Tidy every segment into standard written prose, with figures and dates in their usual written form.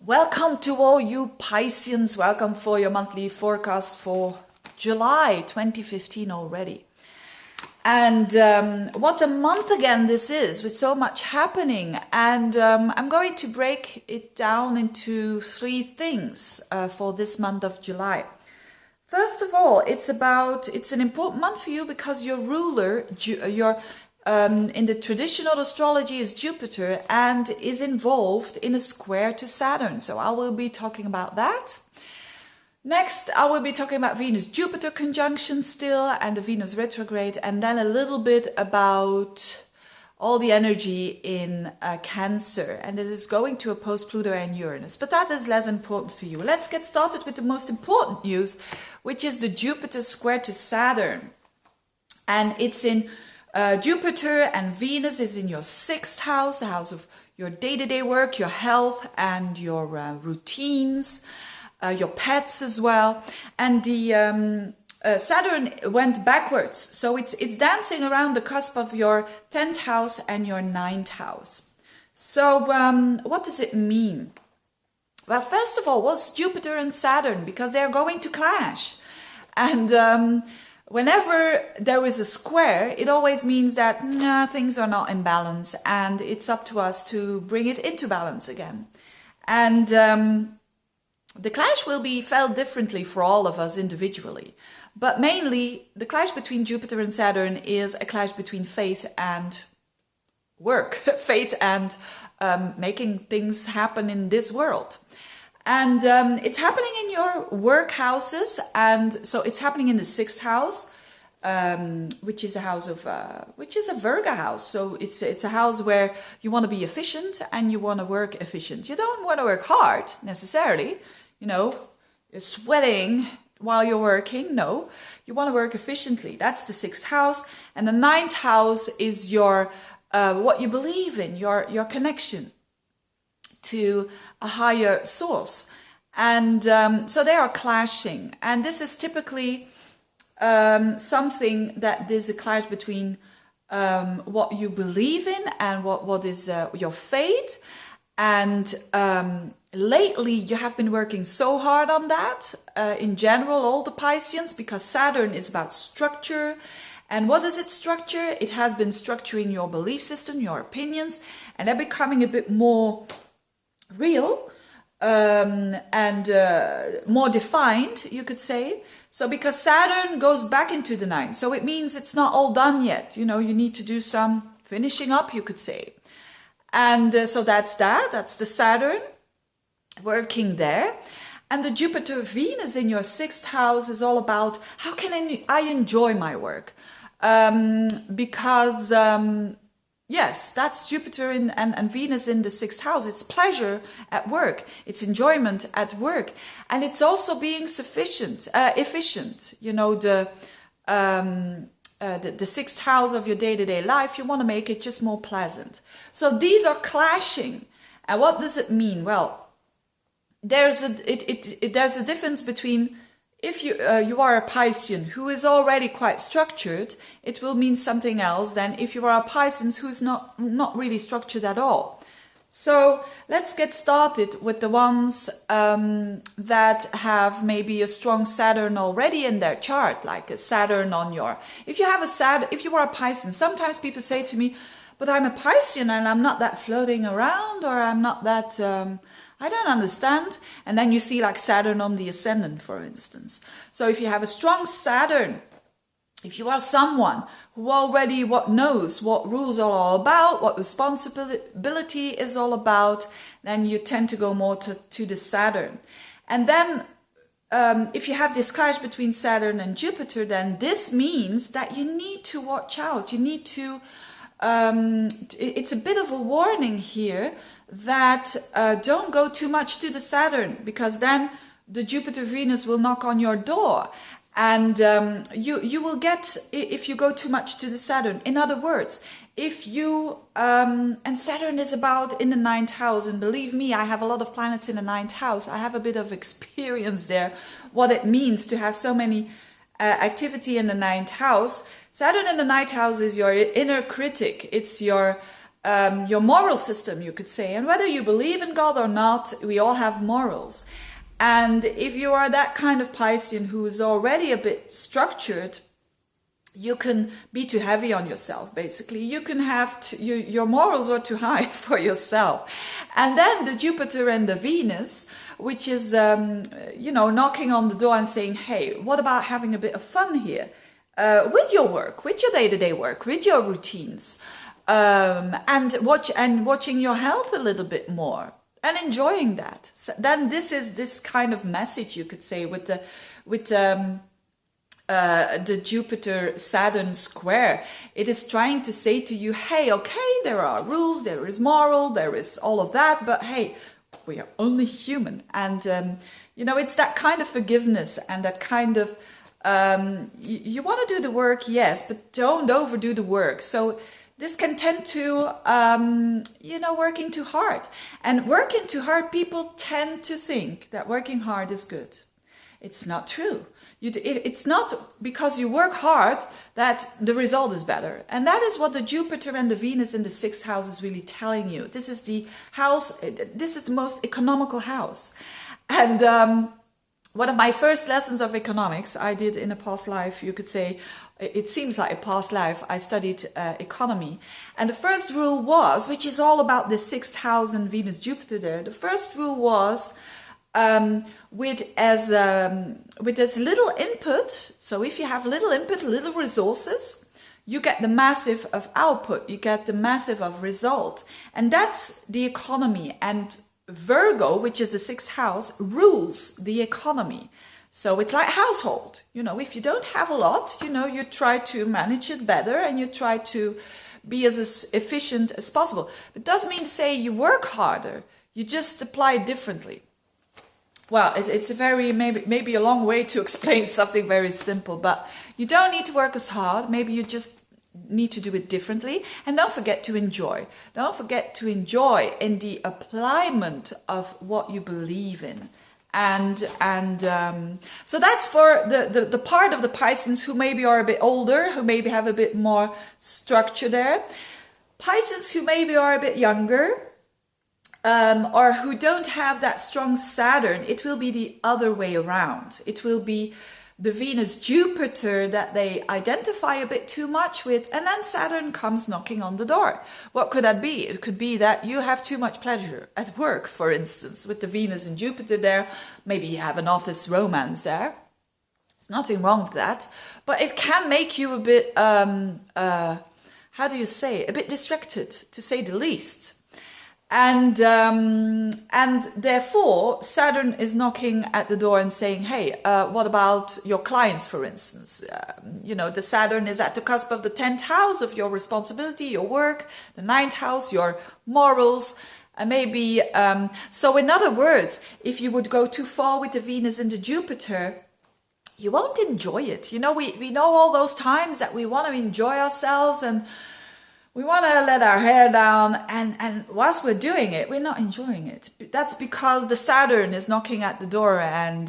Welcome to all you Pisceans. Welcome for your monthly forecast for July 2015 already. And what a month again this is, with so much happening. And I'm going to break it down into three things for this month of July. First of all, it's an important month for you because your ruler, in the traditional astrology, is Jupiter and is involved in a square to Saturn. So I will be talking about that. Next, I will be talking about Venus-Jupiter conjunction still and the Venus retrograde, and then a little bit about all the energy in Cancer, and it is going to oppose Pluto and Uranus, but that is less important for you. Let's get started with the most important news, which is the Jupiter square to Saturn. And it's in Jupiter, and Venus is in your 6th house, the house of your day-to-day work, your health and your routines, your pets as well. And the Saturn went backwards, so it's dancing around the cusp of your 10th house and your 9th house. So what does it mean? Well, first of all, what's Jupiter and Saturn? Because they're going to clash. And whenever there is a square, it always means that things are not in balance, and it's up to us to bring it into balance again. And the clash will be felt differently for all of us individually. But mainly, the clash between Jupiter and Saturn is a clash between faith and work, faith and making things happen in this world. And it's happening in your work houses, and so it's happening in the 6th house, which is a house of, which is a Virgo house. So it's a house where you want to be efficient and you want to work efficient. You don't want to work hard necessarily, you know, you're sweating while you're working. No, you want to work efficiently. That's the 6th house, and the 9th house is your what you believe in, your connection to a higher source. And so they are clashing, and this is typically something that there's a clash between what you believe in and what is your faith. And lately you have been working so hard on that, in general, all the Pisceans, because Saturn is about structure. And what does it structure? It has been structuring your belief system, your opinions, and they're becoming a bit more real and more defined, you could say. So because Saturn goes back into the 9th, so it means it's not all done yet. You know, you need to do some finishing up, you could say. And so that's the Saturn working there. And the Jupiter-Venus in your 6th house is all about how can I enjoy my work? Because yes, that's Jupiter and Venus in the 6th house. It's pleasure at work. It's enjoyment at work. And it's also being efficient. You know, the 6th house of your day-to-day life, you want to make it just more pleasant. So these are clashing. And what does it mean? Well, there's a difference between, if you are a Piscean who is already quite structured, it will mean something else than if you are a Piscean who's not really structured at all. So let's get started with the ones that have maybe a strong Saturn already in their chart, like a Saturn on your. If you are a Piscean, sometimes people say to me, "But I'm a Piscean and I'm not that floating around, or I'm not that." I don't understand. And then you see like Saturn on the ascendant, for instance. So if you have a strong Saturn, if you are someone who already knows what rules are all about, what responsibility is all about, then you tend to go more to the Saturn. And then if you have this clash between Saturn and Jupiter, then this means that you need to watch out. You need to, it's a bit of a warning here that don't go too much to the Saturn, because then the Jupiter-Venus will knock on your door. And you will get, if you go too much to the Saturn. In other words, if you, and Saturn is about in the 9th house, and believe me, I have a lot of planets in the 9th house. I have a bit of experience there, what it means to have so many activity in the 9th house. Saturn in the 9th house is your inner critic. It's your your moral system, you could say. And whether you believe in God or not, we all have morals. And if you are that kind of Piscean who is already a bit structured, you can be too heavy on yourself, basically. You can have your morals are too high for yourself. And then the Jupiter and the Venus, which is, knocking on the door and saying, hey, what about having a bit of fun here? With your work, with your day-to-day work, with your routines, and watching your health a little bit more and enjoying that. So then this is this kind of message, you could say, with the Jupiter Saturn square. It is trying to say to you, hey, okay, there are rules, there is moral, there is all of that, but hey, we are only human. And it's that kind of forgiveness and that kind of you want to do the work, yes, but don't overdo the work. So this can tend to working too hard. And working too hard, people tend to think that working hard is good. It's not true. It's not because you work hard that the result is better. And that is what the Jupiter and the Venus in the 6th house is really telling you. This is the house, this is the most economical house. And one of my first lessons of economics I did in a past life, you could say, it seems like a past life, I studied economy. And the first rule was, which is all about the 6th house and Venus Jupiter there, the first rule was, with as little input, so if you have little input, little resources, you get the massive of output, you get the massive of result. And that's the economy. And Virgo, which is the 6th house, rules the economy. So it's like household. If you don't have a lot, you try to manage it better and you try to be as efficient as possible. It doesn't mean to say you work harder, you just apply it differently. Well, it's a very, maybe a long way to explain something very simple, but you don't need to work as hard. Maybe you just need to do it differently. And don't forget to enjoy. Don't forget to enjoy in the applyment of what you believe in. And so that's for the part of the Pisceans who maybe are a bit older, who maybe have a bit more structure there. Pisceans who maybe are a bit younger, or who don't have that strong Saturn, it will be the other way around. It will be the Venus Jupiter that they identify a bit too much with, and then Saturn comes knocking on the door. What could that be? It could be that you have too much pleasure at work, for instance, with the Venus and Jupiter there. Maybe you have an office romance there. There's nothing wrong with that, but it can make you a bit, a bit distracted, to say the least. And therefore, Saturn is knocking at the door and saying, hey, what about your clients, for instance? The Saturn is at the cusp of the 10th house of your responsibility, your work, the 9th house, your morals, maybe. So in other words, if you would go too far with the Venus and the Jupiter, you won't enjoy it. We know all those times that we want to enjoy ourselves and we want to let our hair down, and whilst we're doing it, we're not enjoying it. That's because the Saturn is knocking at the door, and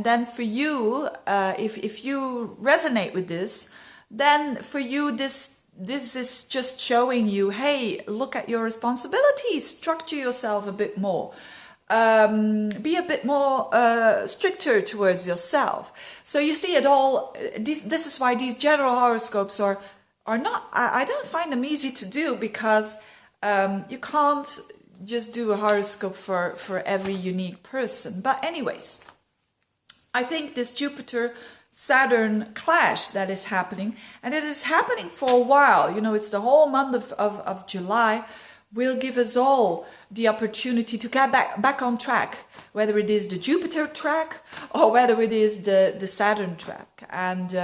then for you, if you resonate with this, then for you this is just showing you, hey, look at your responsibilities, structure yourself a bit more, be a bit more stricter towards yourself. So you see it all. This is why these general horoscopes are not, I don't find them easy to do, because you can't just do a horoscope for every unique person. But anyways, I think this Jupiter-Saturn clash that is happening, and it is happening for a while, it's the whole month of July, will give us all the opportunity to get back on track, whether it is the Jupiter track or whether it is the Saturn track, and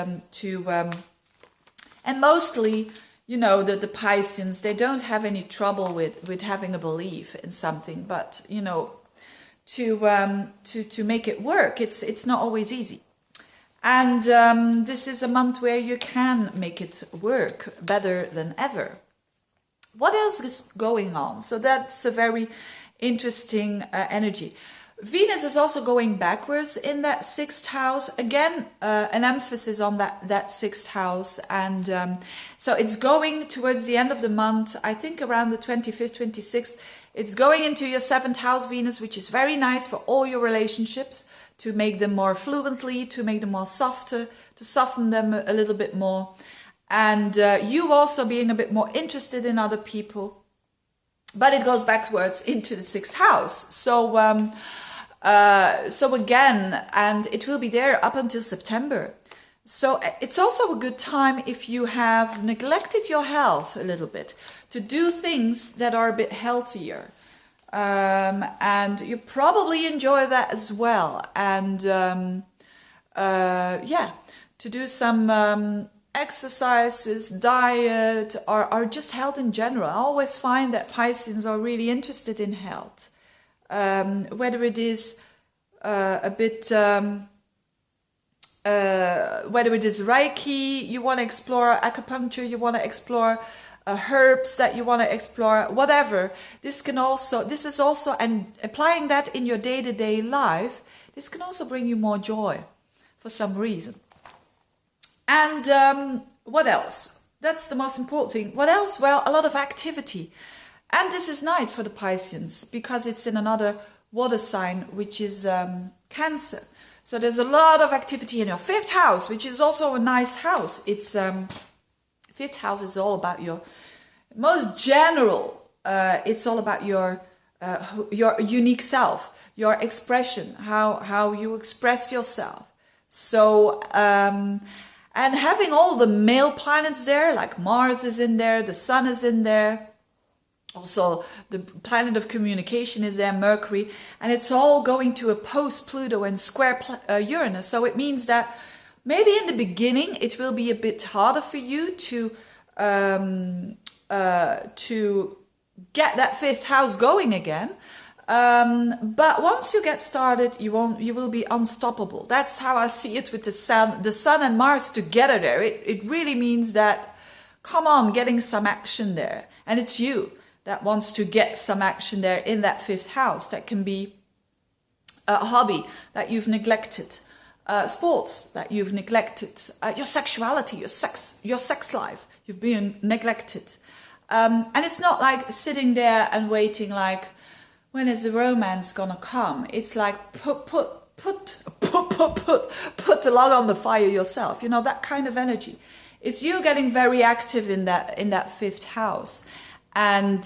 and mostly, the Pisceans, they don't have any trouble with having a belief in something, but, to make it work, it's not always easy. And this is a month where you can make it work better than ever. What else is going on? So that's a very interesting energy. Venus is also going backwards in that 6th house. Again, an emphasis on that 6th house. And so it's going towards the end of the month, I think around the 25th, 26th. It's going into your 7th house, Venus, which is very nice for all your relationships, to make them more fluently, to make them more softer, to soften them a little bit more. And you also being a bit more interested in other people. But it goes backwards into the 6th house. So again, and it will be there up until September. So it's also a good time if you have neglected your health a little bit, to do things that are a bit healthier. And you probably enjoy that as well. And yeah, to do some exercises, diet, or just health in general. I always find that Pisceans are really interested in health. Whether it is whether it is Reiki, you want to explore acupuncture, you want to explore herbs that you want to explore, whatever. This is also, and applying that in your day-to-day life, this can also bring you more joy for some reason. And what else? That's the most important thing. What else? Well, a lot of activity. And this is nice for the Pisceans because it's in another water sign, which is Cancer. So there's a lot of activity in your 5th house, which is also a nice house. It's 5th house is all about your most general. It's all about your unique self, your expression, how you express yourself. So and having all the male planets there, like Mars is in there, the Sun is in there. Also, the planet of communication is there, Mercury, and it's all going to oppose Pluto and square Uranus. So it means that maybe in the beginning it will be a bit harder for you to get that 5th house going again. But once you get started, you will be unstoppable. That's how I see it with the Sun and Mars together there. It really means that, come on, getting some action there, and it's you that wants to get some action there in that 5th house. That can be a hobby that you've neglected, sports that you've neglected, your sexuality, your sex life, you've been neglected. And it's not like sitting there and waiting like, when is the romance gonna come? It's like put the log on the fire yourself. You know, that kind of energy. It's you getting very active in that 5th house. And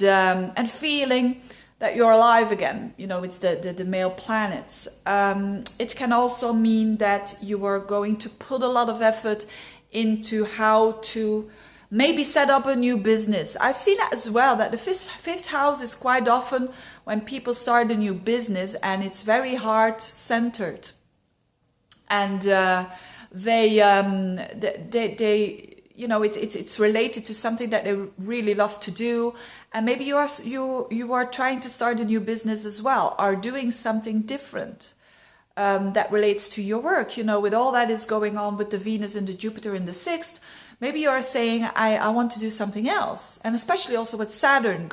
feeling that you're alive again. You know, it's the male planets. It can also mean that you are going to put a lot of effort into how to maybe set up a new business. I've seen that as well, that the 5th house is quite often when people start a new business and it's very heart-centered. And they you know, it's related to something that they really love to do, and maybe you are trying to start a new business as well, or doing something different that relates to your work. You know, with all that is going on with the Venus and the Jupiter in the 6th, maybe you are saying, I want to do something else, and especially also with Saturn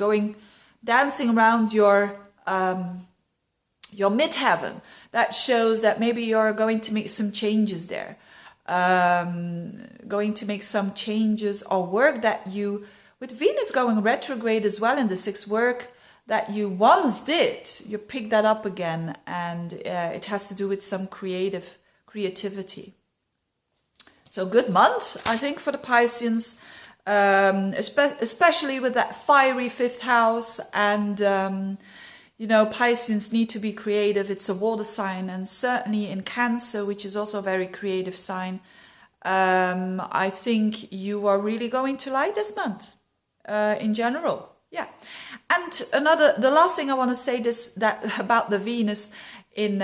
dancing around your midheaven. That shows that maybe you're going to make some changes there. Going to make some changes or work that you, with Venus going retrograde as well in the 6th, work that you once did, you pick that up again, and it has to do with some creativity. So good month, I think, for the Pisceans, especially with that fiery 5th house. And you know, Pisceans need to be creative. It's a water sign, and certainly in Cancer, which is also a very creative sign, I think you are really going to like this month in general. Yeah. And the last thing I want to say about the Venus in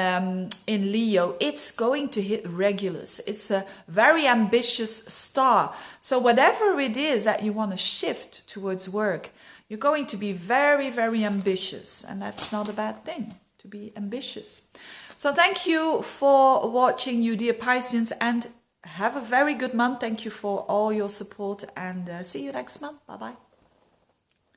Leo, it's going to hit Regulus. It's a very ambitious star. So whatever it is that you want to shift towards work, you're going to be very, very ambitious, and that's not a bad thing, to be ambitious. So thank you for watching, you dear Pisceans, and have a very good month. Thank you for all your support, and see you next month. Bye-bye.